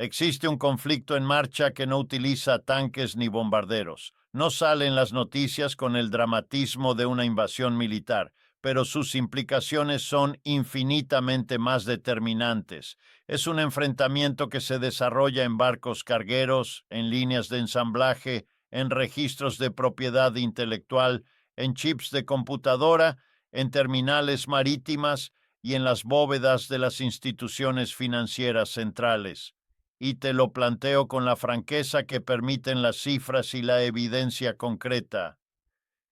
Existe un conflicto en marcha que no utiliza tanques ni bombarderos. No sale en las noticias con el dramatismo de una invasión militar, pero sus implicaciones son infinitamente más determinantes. Es un enfrentamiento que se desarrolla en barcos cargueros, en líneas de ensamblaje, en registros de propiedad intelectual, en chips de computadora, en terminales marítimas y en las bóvedas de las instituciones financieras centrales. Y te lo planteo con la franqueza que permiten las cifras y la evidencia concreta.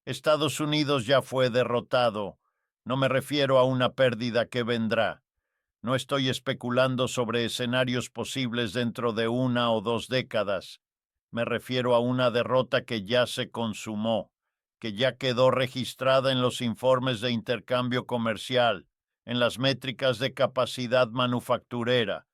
Estados Unidos ya fue derrotado. No me refiero a una pérdida que vendrá. No estoy especulando sobre escenarios posibles dentro de 1 o 2 décadas. Me refiero a una derrota que ya se consumó, que ya quedó registrada en los informes de intercambio comercial, en las métricas de capacidad manufacturera,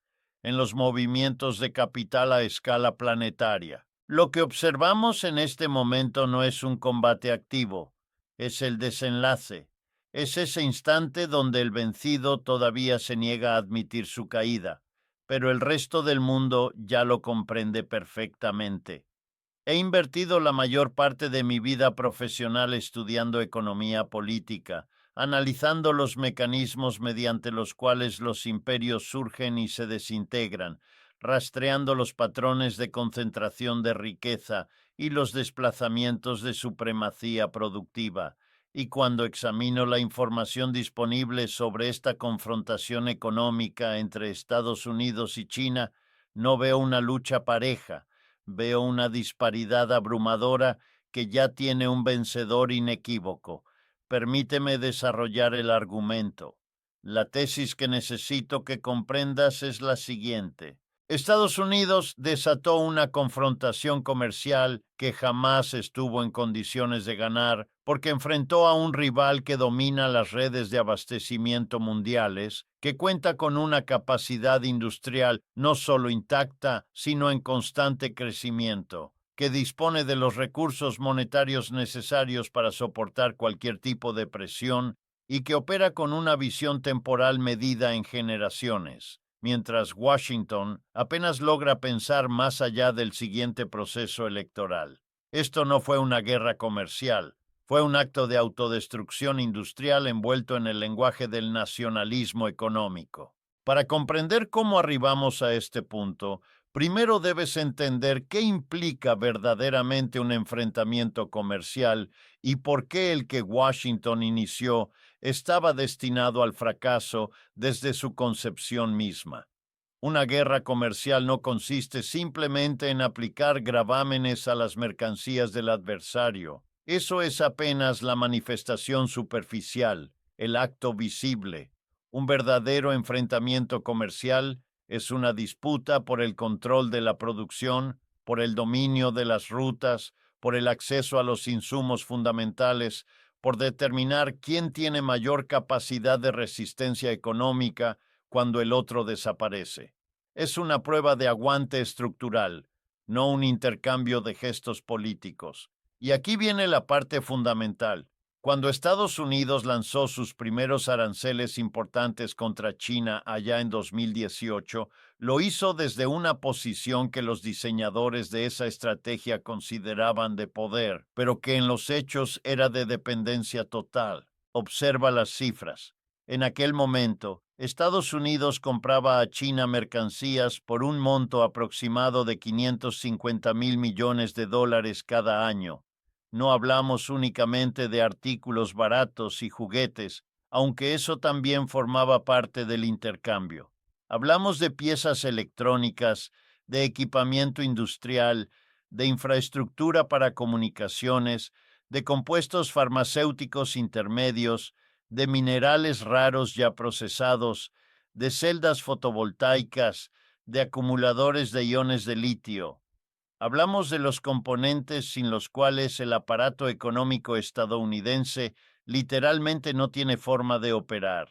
en los movimientos de capital a escala planetaria. Lo que observamos en este momento no es un combate activo, es el desenlace. Es ese instante donde el vencido todavía se niega a admitir su caída, pero el resto del mundo ya lo comprende perfectamente. He invertido la mayor parte de mi vida profesional estudiando economía política, analizando los mecanismos mediante los cuales los imperios surgen y se desintegran, rastreando los patrones de concentración de riqueza y los desplazamientos de supremacía productiva. Y cuando examino la información disponible sobre esta confrontación económica entre Estados Unidos y China, no veo una lucha pareja. Veo una disparidad abrumadora que ya tiene un vencedor inequívoco. Permíteme desarrollar el argumento. La tesis que necesito que comprendas es la siguiente. Estados Unidos desató una confrontación comercial que jamás estuvo en condiciones de ganar porque enfrentó a un rival que domina las redes de abastecimiento mundiales, que cuenta con una capacidad industrial no solo intacta, sino en constante crecimiento, que dispone de los recursos monetarios necesarios para soportar cualquier tipo de presión y que opera con una visión temporal medida en generaciones, mientras Washington apenas logra pensar más allá del siguiente proceso electoral. Esto no fue una guerra comercial, fue un acto de autodestrucción industrial envuelto en el lenguaje del nacionalismo económico. Para comprender cómo arribamos a este punto, primero debes entender qué implica verdaderamente un enfrentamiento comercial y por qué el que Washington inició estaba destinado al fracaso desde su concepción misma. Una guerra comercial no consiste simplemente en aplicar gravámenes a las mercancías del adversario. Eso es apenas la manifestación superficial, el acto visible. Un verdadero enfrentamiento comercial es una disputa por el control de la producción, por el dominio de las rutas, por el acceso a los insumos fundamentales, por determinar quién tiene mayor capacidad de resistencia económica cuando el otro desaparece. Es una prueba de aguante estructural, no un intercambio de gestos políticos. Y aquí viene la parte fundamental. Cuando Estados Unidos lanzó sus primeros aranceles importantes contra China allá en 2018, lo hizo desde una posición que los diseñadores de esa estrategia consideraban de poder, pero que en los hechos era de dependencia total. Observa las cifras. En aquel momento, Estados Unidos compraba a China mercancías por un monto aproximado de $550,000 millones cada año. No hablamos únicamente de artículos baratos y juguetes, aunque eso también formaba parte del intercambio. Hablamos de piezas electrónicas, de equipamiento industrial, de infraestructura para comunicaciones, de compuestos farmacéuticos intermedios, de minerales raros ya procesados, de celdas fotovoltaicas, de acumuladores de iones de litio. Hablamos de los componentes sin los cuales el aparato económico estadounidense literalmente no tiene forma de operar.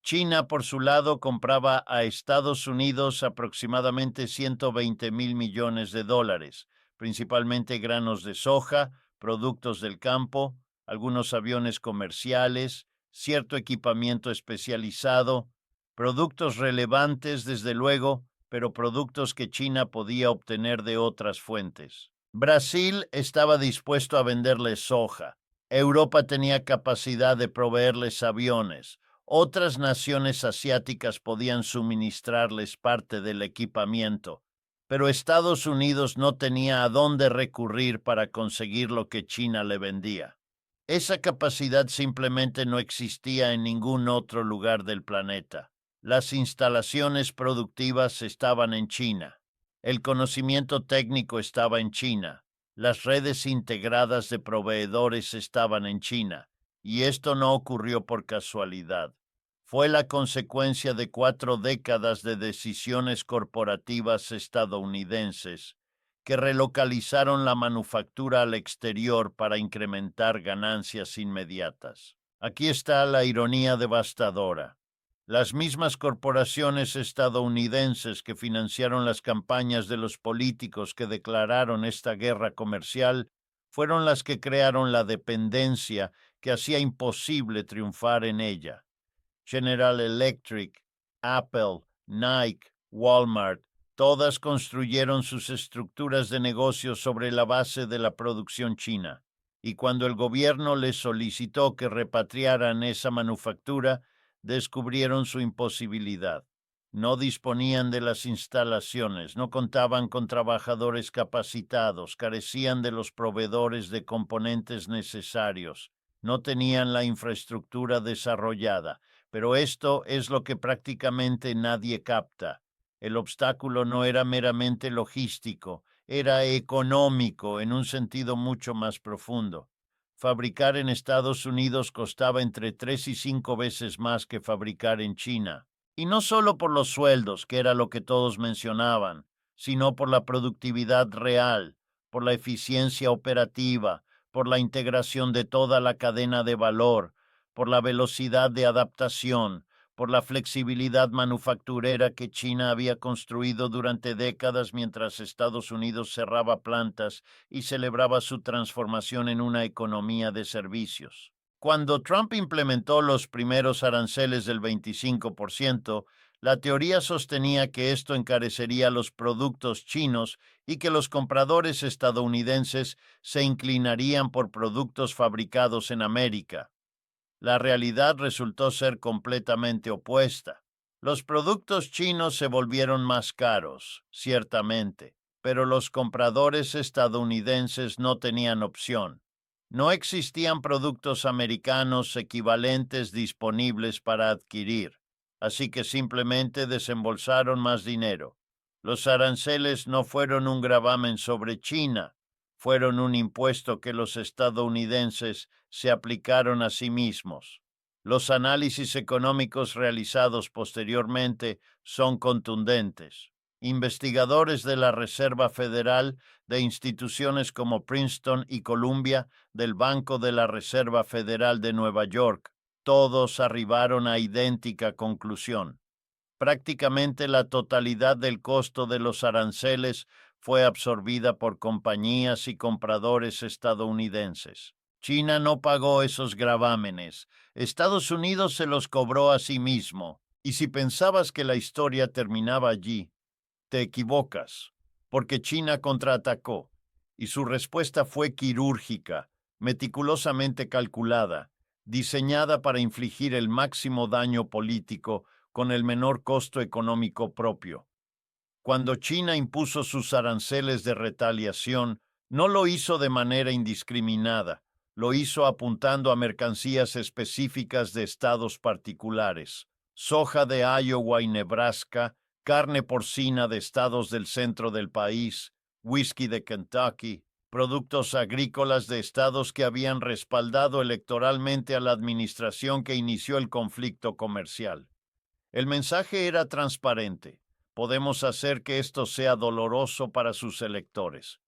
China, por su lado, compraba a Estados Unidos aproximadamente $120,000 millones, principalmente granos de soja, productos del campo, algunos aviones comerciales, cierto equipamiento especializado, productos relevantes, desde luego, pero productos que China podía obtener de otras fuentes. Brasil estaba dispuesto a venderles soja. Europa tenía capacidad de proveerles aviones. Otras naciones asiáticas podían suministrarles parte del equipamiento, pero Estados Unidos no tenía a dónde recurrir para conseguir lo que China le vendía. Esa capacidad simplemente no existía en ningún otro lugar del planeta. Las instalaciones productivas estaban en China. El conocimiento técnico estaba en China. Las redes integradas de proveedores estaban en China. Y esto no ocurrió por casualidad. Fue la consecuencia de 4 décadas de decisiones corporativas estadounidenses que relocalizaron la manufactura al exterior para incrementar ganancias inmediatas. Aquí está la ironía devastadora. Las mismas corporaciones estadounidenses que financiaron las campañas de los políticos que declararon esta guerra comercial fueron las que crearon la dependencia que hacía imposible triunfar en ella. General Electric, Apple, Nike, Walmart, todas construyeron sus estructuras de negocio sobre la base de la producción china, y cuando el gobierno les solicitó que repatriaran esa manufactura, descubrieron su imposibilidad. No disponían de las instalaciones, no contaban con trabajadores capacitados, carecían de los proveedores de componentes necesarios, no tenían la infraestructura desarrollada. Pero esto es lo que prácticamente nadie capta. El obstáculo no era meramente logístico, era económico en un sentido mucho más profundo. Fabricar en Estados Unidos costaba entre 3 y 5 veces más que fabricar en China. Y no solo por los sueldos, que era lo que todos mencionaban, sino por la productividad real, por la eficiencia operativa, por la integración de toda la cadena de valor, por la velocidad de adaptación, por la flexibilidad manufacturera que China había construido durante décadas mientras Estados Unidos cerraba plantas y celebraba su transformación en una economía de servicios. Cuando Trump implementó los primeros aranceles del 25%, la teoría sostenía que esto encarecería los productos chinos y que los compradores estadounidenses se inclinarían por productos fabricados en América. La realidad resultó ser completamente opuesta. Los productos chinos se volvieron más caros, ciertamente, pero los compradores estadounidenses no tenían opción. No existían productos americanos equivalentes disponibles para adquirir, así que simplemente desembolsaron más dinero. Los aranceles no fueron un gravamen sobre China, fueron un impuesto que los estadounidenses se aplicaron a sí mismos. Los análisis económicos realizados posteriormente son contundentes. Investigadores de la Reserva Federal, de instituciones como Princeton y Columbia, del Banco de la Reserva Federal de Nueva York, todos arribaron a idéntica conclusión. Prácticamente la totalidad del costo de los aranceles fue absorbida por compañías y compradores estadounidenses. China no pagó esos gravámenes. Estados Unidos se los cobró a sí mismo. Y si pensabas que la historia terminaba allí, te equivocas, porque China contraatacó, y su respuesta fue quirúrgica, meticulosamente calculada, diseñada para infligir el máximo daño político con el menor costo económico propio. Cuando China impuso sus aranceles de retaliación, no lo hizo de manera indiscriminada, lo hizo apuntando a mercancías específicas de estados particulares, soja de Iowa y Nebraska, carne porcina de estados del centro del país, whisky de Kentucky, productos agrícolas de estados que habían respaldado electoralmente a la administración que inició el conflicto comercial. El mensaje era transparente. Podemos hacer que esto sea doloroso para sus electores.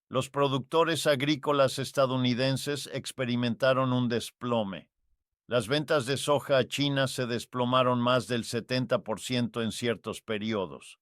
Los productores agrícolas estadounidenses experimentaron un desplome. Las ventas de soja a China se desplomaron más del 70% en ciertos periodos.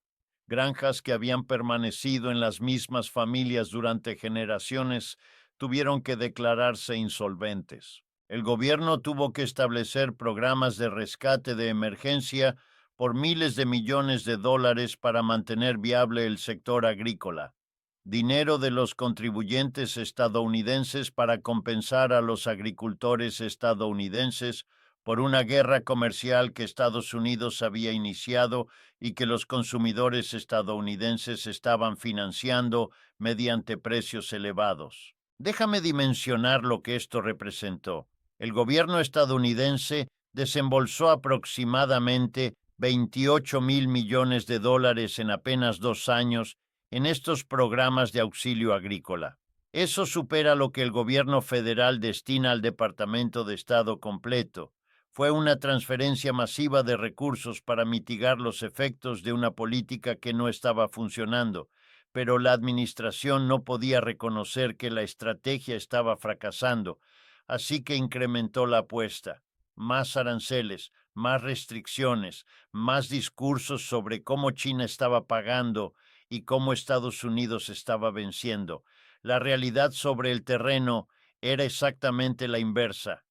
Granjas que habían permanecido en las mismas familias durante generaciones tuvieron que declararse insolventes. El gobierno tuvo que establecer programas de rescate de emergencia por miles de millones de dólares para mantener viable el sector agrícola. Dinero de los contribuyentes estadounidenses para compensar a los agricultores estadounidenses por una guerra comercial que Estados Unidos había iniciado y que los consumidores estadounidenses estaban financiando mediante precios elevados. Déjame dimensionar lo que esto representó. El gobierno estadounidense desembolsó aproximadamente 28,000 millones de dólares en apenas 2 años en estos programas de auxilio agrícola. Eso supera lo que el gobierno federal destina al Departamento de Estado completo. Fue una transferencia masiva de recursos para mitigar los efectos de una política que no estaba funcionando, pero la administración no podía reconocer que la estrategia estaba fracasando, así que incrementó la apuesta. Más aranceles, más restricciones, más discursos sobre cómo China estaba pagando y cómo Estados Unidos estaba venciendo. La realidad sobre el terreno era exactamente la inversa.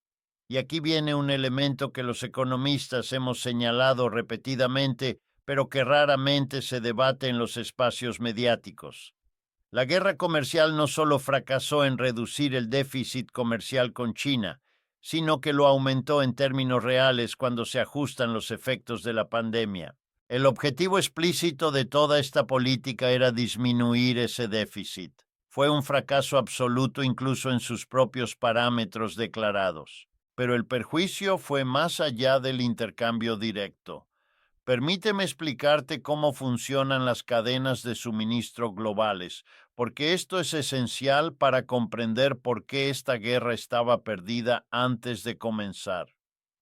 Y aquí viene un elemento que los economistas hemos señalado repetidamente, pero que raramente se debate en los espacios mediáticos. La guerra comercial no solo fracasó en reducir el déficit comercial con China, sino que lo aumentó en términos reales cuando se ajustan los efectos de la pandemia. El objetivo explícito de toda esta política era disminuir ese déficit. Fue un fracaso absoluto incluso en sus propios parámetros declarados. Pero el perjuicio fue más allá del intercambio directo. Permíteme explicarte cómo funcionan las cadenas de suministro globales, porque esto es esencial para comprender por qué esta guerra estaba perdida antes de comenzar.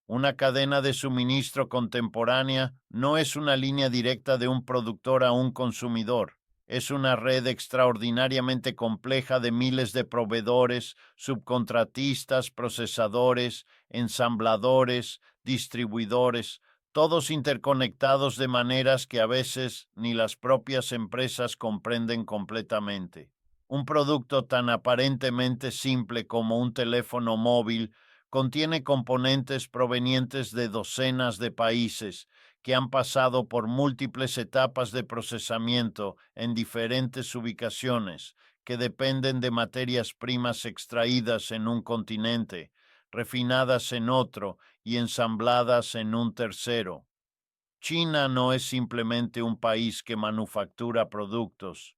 Una cadena de suministro contemporánea no es una línea directa de un productor a un consumidor. Es una red extraordinariamente compleja de miles de proveedores, subcontratistas, procesadores, ensambladores, distribuidores, todos interconectados de maneras que a veces ni las propias empresas comprenden completamente. Un producto tan aparentemente simple como un teléfono móvil contiene componentes provenientes de docenas de países que han pasado por múltiples etapas de procesamiento en diferentes ubicaciones que dependen de materias primas extraídas en un continente, refinadas en otro y ensambladas en un tercero. China no es simplemente un país que manufactura productos.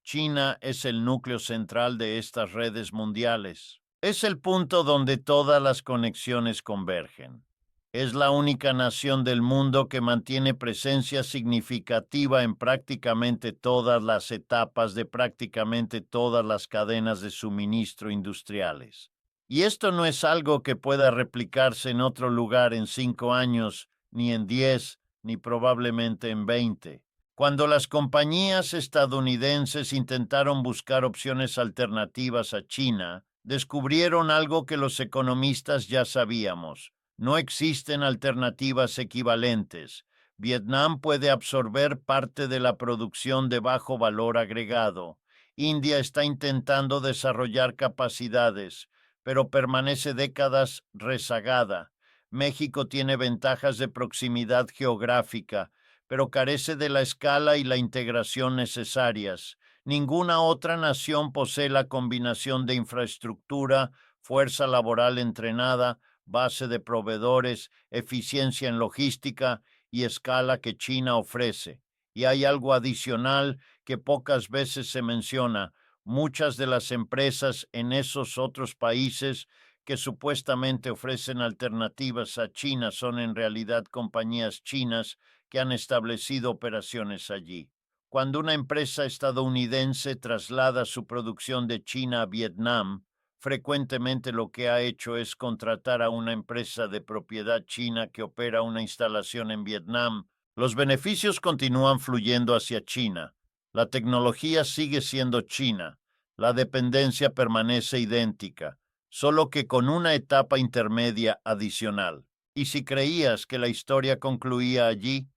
China es el núcleo central de estas redes mundiales. Es el punto donde todas las conexiones convergen. Es la única nación del mundo que mantiene presencia significativa en prácticamente todas las etapas de prácticamente todas las cadenas de suministro industriales. Y esto no es algo que pueda replicarse en otro lugar en 5 años, ni en 10, ni probablemente en 20. Cuando las compañías estadounidenses intentaron buscar opciones alternativas a China, descubrieron algo que los economistas ya sabíamos. No existen alternativas equivalentes. Vietnam puede absorber parte de la producción de bajo valor agregado. India está intentando desarrollar capacidades, pero permanece décadas rezagada. México tiene ventajas de proximidad geográfica, pero carece de la escala y la integración necesarias. Ninguna otra nación posee la combinación de infraestructura, fuerza laboral entrenada, base de proveedores, eficiencia en logística y escala que China ofrece. Y hay algo adicional que pocas veces se menciona. Muchas de las empresas en esos otros países que supuestamente ofrecen alternativas a China son en realidad compañías chinas que han establecido operaciones allí. Cuando una empresa estadounidense traslada su producción de China a Vietnam, frecuentemente lo que ha hecho es contratar a una empresa de propiedad china que opera una instalación en Vietnam. Los beneficios continúan fluyendo hacia China. La tecnología sigue siendo china. La dependencia permanece idéntica, solo que con una etapa intermedia adicional. Y si creías que la historia concluía allí,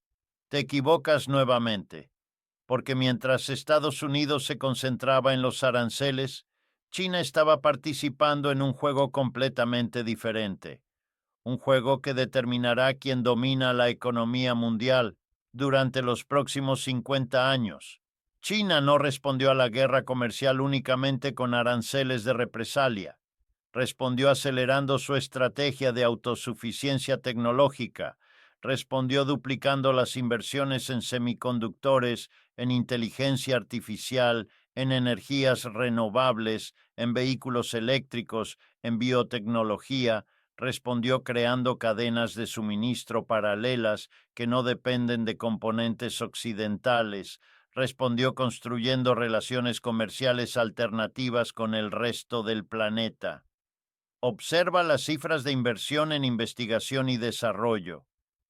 te equivocas nuevamente, porque mientras Estados Unidos se concentraba en los aranceles, China estaba participando en un juego completamente diferente, un juego que determinará quién domina la economía mundial durante los próximos 50 años. China no respondió a la guerra comercial únicamente con aranceles de represalia. Respondió acelerando su estrategia de autosuficiencia tecnológica. Respondió duplicando las inversiones en semiconductores, en inteligencia artificial, en energías renovables, en vehículos eléctricos, en biotecnología. Respondió creando cadenas de suministro paralelas que no dependen de componentes occidentales. Respondió construyendo relaciones comerciales alternativas con el resto del planeta. Observa las cifras de inversión en investigación y desarrollo.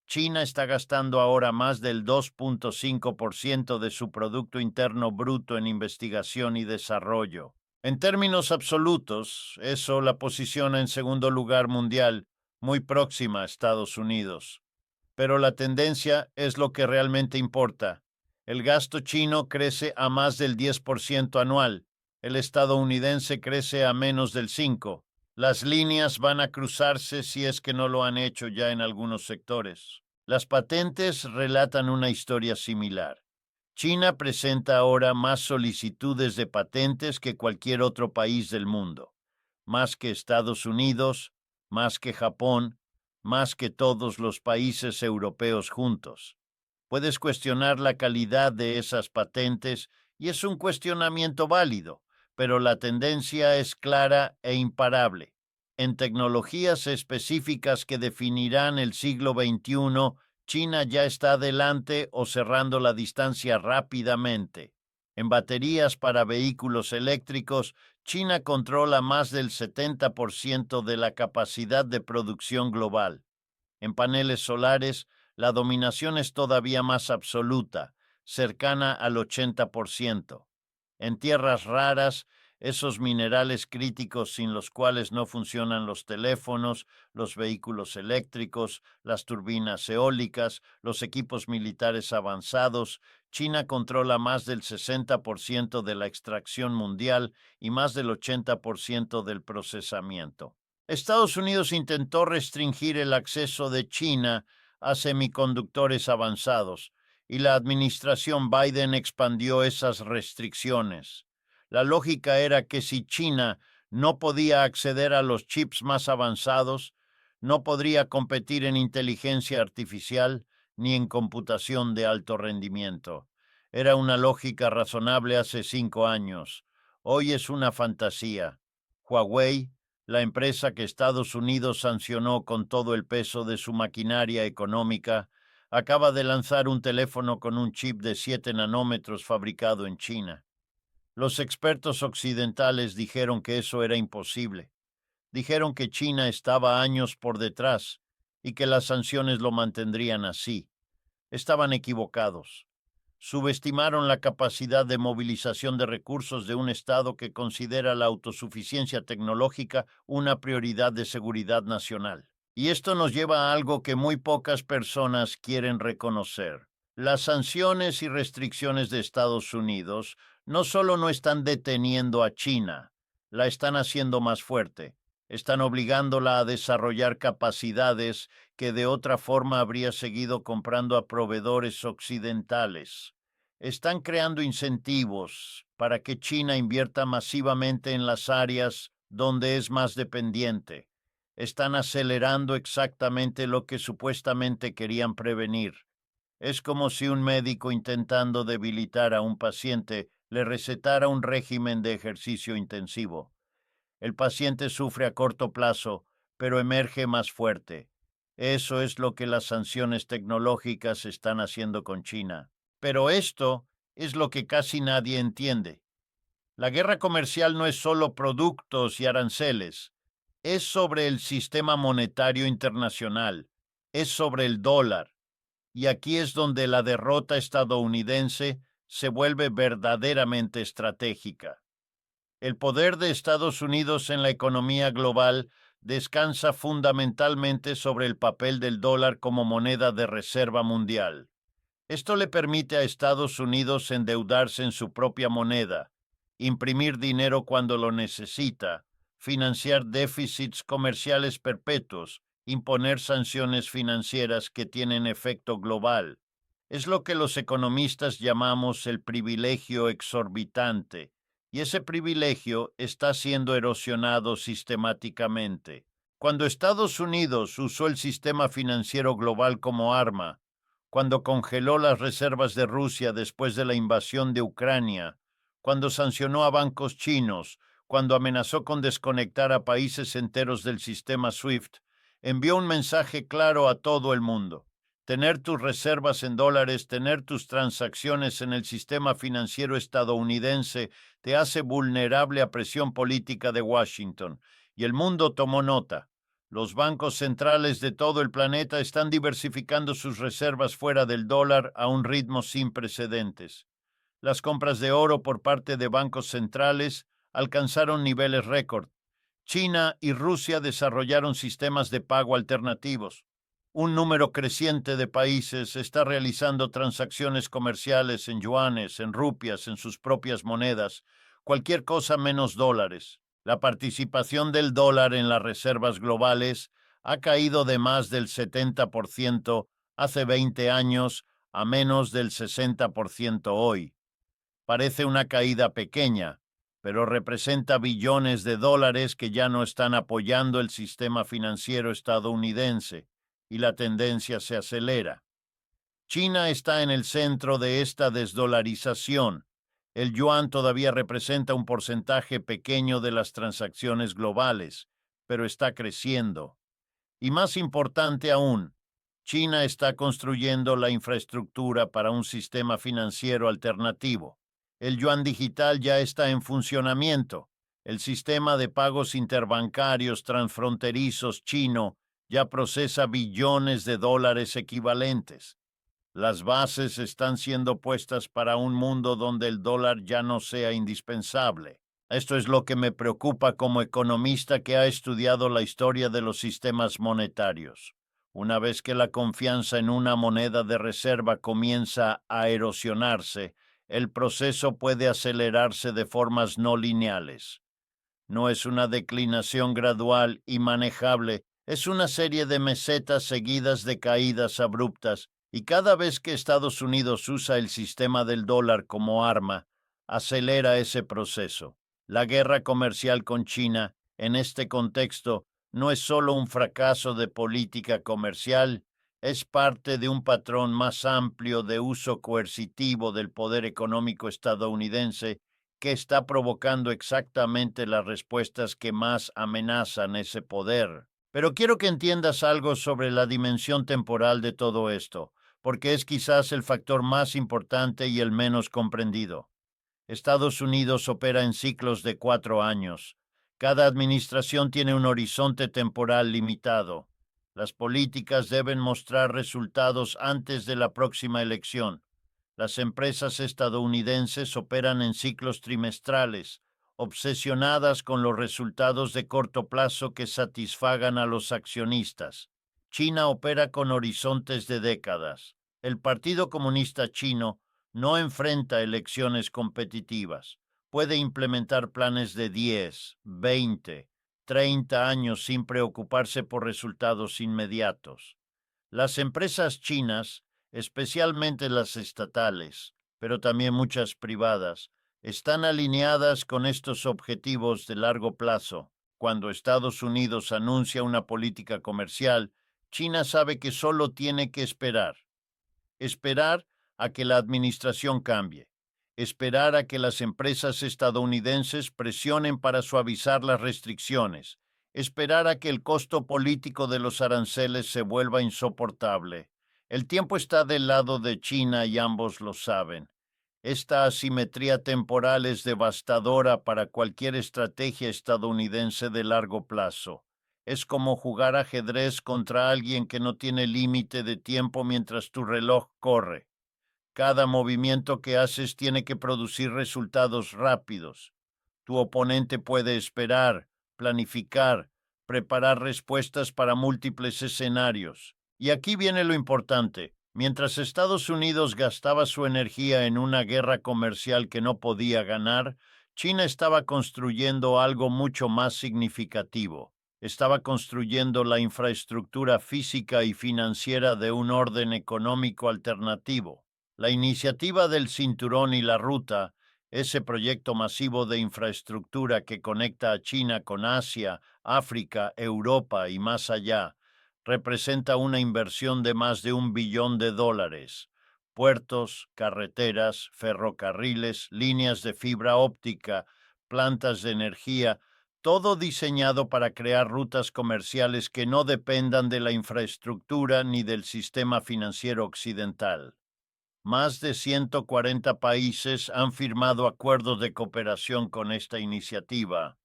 China está gastando ahora más del 2.5% de su Producto Interno Bruto en investigación y desarrollo. En términos absolutos, eso la posiciona en segundo lugar mundial, muy próxima a Estados Unidos. Pero la tendencia es lo que realmente importa. El gasto chino crece a más del 10% anual. El estadounidense crece a menos del 5%. Las líneas van a cruzarse si es que no lo han hecho ya en algunos sectores. Las patentes relatan una historia similar. China presenta ahora más solicitudes de patentes que cualquier otro país del mundo, más que Estados Unidos, más que Japón, más que todos los países europeos juntos. Puedes cuestionar la calidad de esas patentes y es un cuestionamiento válido, pero la tendencia es clara e imparable. En tecnologías específicas que definirán el siglo XXI, China ya está adelante o cerrando la distancia rápidamente. En baterías para vehículos eléctricos, China controla más del 70% de la capacidad de producción global. En paneles solares, la dominación es todavía más absoluta, cercana al 80%. En tierras raras, esos minerales críticos sin los cuales no funcionan los teléfonos, los vehículos eléctricos, las turbinas eólicas, los equipos militares avanzados, China controla más del 60% de la extracción mundial y más del 80% del procesamiento. Estados Unidos intentó restringir el acceso de China a semiconductores avanzados, y la administración Biden expandió esas restricciones. La lógica era que si China no podía acceder a los chips más avanzados, no podría competir en inteligencia artificial ni en computación de alto rendimiento. Era una lógica razonable hace 5 años. Hoy es una fantasía. Huawei, la empresa que Estados Unidos sancionó con todo el peso de su maquinaria económica, acaba de lanzar un teléfono con un chip de 7 nanómetros fabricado en China. Los expertos occidentales dijeron que eso era imposible. Dijeron que China estaba años por detrás y que las sanciones lo mantendrían así. Estaban equivocados. Subestimaron la capacidad de movilización de recursos de un Estado que considera la autosuficiencia tecnológica una prioridad de seguridad nacional. Y esto nos lleva a algo que muy pocas personas quieren reconocer. Las sanciones y restricciones de Estados Unidos no solo no están deteniendo a China, la están haciendo más fuerte. Están obligándola a desarrollar capacidades que de otra forma habría seguido comprando a proveedores occidentales. Están creando incentivos para que China invierta masivamente en las áreas donde es más dependiente. Están acelerando exactamente lo que supuestamente querían prevenir. Es como si un médico intentando debilitar a un paciente le recetara un régimen de ejercicio intensivo. El paciente sufre a corto plazo, pero emerge más fuerte. Eso es lo que las sanciones tecnológicas están haciendo con China. Pero esto es lo que casi nadie entiende. La guerra comercial no es solo productos y aranceles. Es sobre el sistema monetario internacional. Es sobre el dólar. Y aquí es donde la derrota estadounidense se vuelve verdaderamente estratégica. El poder de Estados Unidos en la economía global descansa fundamentalmente sobre el papel del dólar como moneda de reserva mundial. Esto le permite a Estados Unidos endeudarse en su propia moneda, imprimir dinero cuando lo necesita, financiar déficits comerciales perpetuos, imponer sanciones financieras que tienen efecto global. Es lo que los economistas llamamos el privilegio exorbitante, y ese privilegio está siendo erosionado sistemáticamente. Cuando Estados Unidos usó el sistema financiero global como arma, cuando congeló las reservas de Rusia después de la invasión de Ucrania, cuando sancionó a bancos chinos, cuando amenazó con desconectar a países enteros del sistema SWIFT, envió un mensaje claro a todo el mundo. Tener tus reservas en dólares, tener tus transacciones en el sistema financiero estadounidense te hace vulnerable a presión política de Washington. Y el mundo tomó nota. Los bancos centrales de todo el planeta están diversificando sus reservas fuera del dólar a un ritmo sin precedentes. Las compras de oro por parte de bancos centrales alcanzaron niveles récord. China y Rusia desarrollaron sistemas de pago alternativos. Un número creciente de países está realizando transacciones comerciales en yuanes, en rupias, en sus propias monedas, cualquier cosa menos dólares. La participación del dólar en las reservas globales ha caído de más del 70% hace 20 años a menos del 60% hoy. Parece una caída pequeña, pero representa billones de dólares que ya no están apoyando el sistema financiero estadounidense, y la tendencia se acelera. China está en el centro de esta desdolarización. El yuan todavía representa un porcentaje pequeño de las transacciones globales, pero está creciendo. Y más importante aún, China está construyendo la infraestructura para un sistema financiero alternativo. El yuan digital ya está en funcionamiento. El sistema de pagos interbancarios transfronterizos chino ya procesa billones de dólares equivalentes. Las bases están siendo puestas para un mundo donde el dólar ya no sea indispensable. Esto es lo que me preocupa como economista que ha estudiado la historia de los sistemas monetarios. Una vez que la confianza en una moneda de reserva comienza a erosionarse, el proceso puede acelerarse de formas no lineales. No es una declinación gradual y manejable, es una serie de mesetas seguidas de caídas abruptas, y cada vez que Estados Unidos usa el sistema del dólar como arma, acelera ese proceso. La guerra comercial con China, en este contexto, no es solo un fracaso de política comercial, es parte de un patrón más amplio de uso coercitivo del poder económico estadounidense que está provocando exactamente las respuestas que más amenazan ese poder. Pero quiero que entiendas algo sobre la dimensión temporal de todo esto, porque es quizás el factor más importante y el menos comprendido. Estados Unidos opera en ciclos de 4 años. Cada administración tiene un horizonte temporal limitado. Las políticas deben mostrar resultados antes de la próxima elección. Las empresas estadounidenses operan en ciclos trimestrales, obsesionadas con los resultados de corto plazo que satisfagan a los accionistas. China opera con horizontes de décadas. El Partido Comunista Chino no enfrenta elecciones competitivas. Puede implementar planes de 10, 20, 30 años sin preocuparse por resultados inmediatos. Las empresas chinas, especialmente las estatales, pero también muchas privadas, están alineadas con estos objetivos de largo plazo. Cuando Estados Unidos anuncia una política comercial, China sabe que solo tiene que esperar. Esperar a que la administración cambie. Esperar a que las empresas estadounidenses presionen para suavizar las restricciones. Esperar a que el costo político de los aranceles se vuelva insoportable. El tiempo está del lado de China y ambos lo saben. Esta asimetría temporal es devastadora para cualquier estrategia estadounidense de largo plazo. Es como jugar ajedrez contra alguien que no tiene límite de tiempo mientras tu reloj corre. Cada movimiento que haces tiene que producir resultados rápidos. Tu oponente puede esperar, planificar, preparar respuestas para múltiples escenarios. Y aquí viene lo importante. Mientras Estados Unidos gastaba su energía en una guerra comercial que no podía ganar, China estaba construyendo algo mucho más significativo: estaba construyendo la infraestructura física y financiera de un orden económico alternativo. La iniciativa del Cinturón y la Ruta, ese proyecto masivo de infraestructura que conecta a China con Asia, África, Europa y más allá, representa una inversión de más de $1 billón. Puertos, carreteras, ferrocarriles, líneas de fibra óptica, plantas de energía, todo diseñado para crear rutas comerciales que no dependan de la infraestructura ni del sistema financiero occidental. Más de 140 países han firmado acuerdos de cooperación con esta iniciativa.